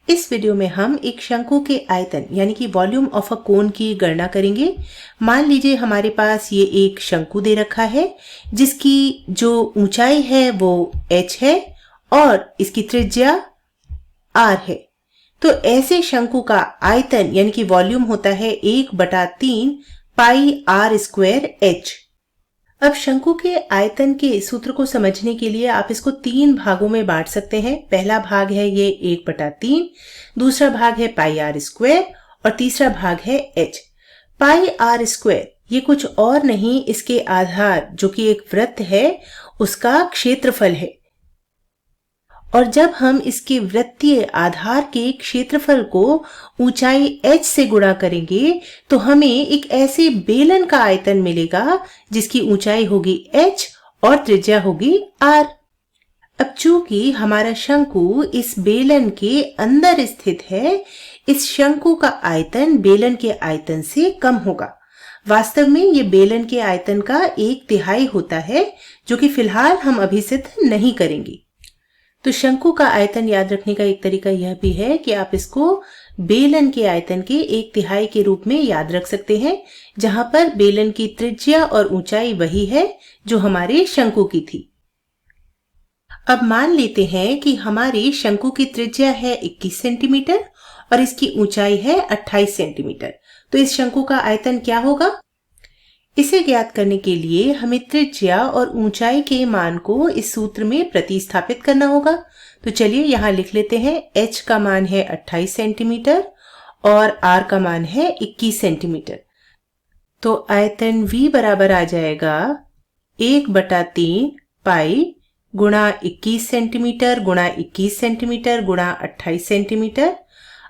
इस वीडियो में हम एक शंकु के आयतन यानी कि वॉल्यूम ऑफ अ कोन की गणना करेंगे। मान लीजिए हमारे पास ये एक शंकु दे रखा है जिसकी जो ऊंचाई है वो h है और इसकी त्रिज्या r है। तो ऐसे शंकु का आयतन यानी कि वॉल्यूम होता है 1/3 पाई r स्क्वायर h। अब शंकु के आयतन के सूत्र को समझने के लिए आप इसको 3 भागों में बांट सकते हैं। पहला भाग है ये 1/3, दूसरा भाग है पाई r स्क्वायर और तीसरा भाग है h। पाई r स्क्वायर ये कुछ और नहीं, इसके आधार जो कि एक वृत्त है उसका क्षेत्रफल है। और जब हम इसके वृत्तीय आधार के क्षेत्रफल को ऊंचाई h से गुणा करेंगे तो हमें एक ऐसे बेलन का आयतन मिलेगा जिसकी ऊंचाई होगी h और त्रिज्या होगी r। अब चूंकि हमारा शंकु इस बेलन के अंदर स्थित है, इस शंकु का आयतन बेलन के आयतन से कम होगा। वास्तव में ये बेलन के आयतन का 1/3 होता है, जो कि फिलहाल हम अभी सिद्ध नहीं करेंगे। तो शंकु का आयतन याद रखने का एक तरीका यह भी है कि आप इसको बेलन के आयतन के 1/3 के रूप में याद रख सकते हैं, जहां पर बेलन की त्रिज्या और ऊंचाई वही है जो हमारे शंकु की थी। अब मान लेते हैं कि हमारी शंकु की त्रिज्या है 21 सेंटीमीटर और इसकी ऊंचाई है 28 सेंटीमीटर। तो इस शंकु का आयतन क्या होगा? इसे ज्ञात करने के लिए हमें त्रिज्या और ऊंचाई के मान को इस सूत्र में प्रतिस्थापित करना होगा। तो चलिए यहाँ लिख लेते हैं। h का मान है 28 सेंटीमीटर और r का मान है 21 सेंटीमीटर। तो आयतन v बराबर आ जाएगा 1/3 पाई गुणा 21 सेंटीमीटर गुणा 21 सेंटीमीटर गुणा 28 सेंटीमीटर।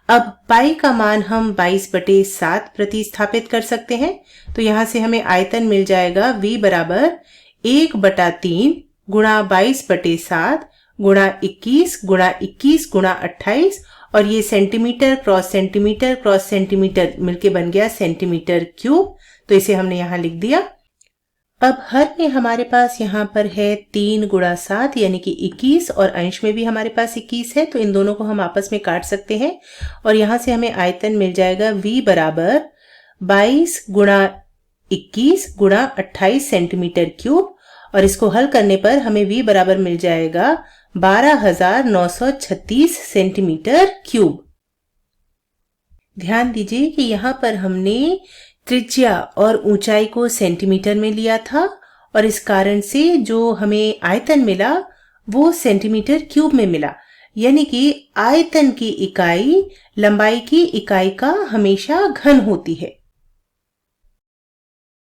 अब पाई का मान हम 22/7 प्रतिस्थापित कर सकते हैं। तो यहाँ से हमें आयतन मिल जाएगा v बराबर 1/3 गुणा 22/7 गुणा 21 गुणा 21 गुणा 28 और ये centimetre cross centimetre cross centimetre मिलके बन गया सेंटीमीटर क्यूब। तो इसे हमने यहाँ लिख दिया। अब हर में हमारे पास यहाँ पर है 3 × 7 यानी कि 21 और अंश में भी हमारे पास 21 है। तो इन दोनों को हम आपस में काट सकते हैं और यहाँ से हमें आयतन मिल जाएगा v बराबर 22 × 21 × 28 सेंटीमीटर क्यूब। और इसको हल करने पर हमें v बराबर मिल जाएगा 12,936 सेंटीमीटर क्यूब। ध्यान दीजिए कि यहाँ पर हमने त्रिज्या और ऊंचाई को सेंटीमीटर में लिया था और इस कारण से जो हमें आयतन मिला वो सेंटीमीटर क्यूब में मिला, यानी कि आयतन की इकाई लंबाई की इकाई का हमेशा घन होती है।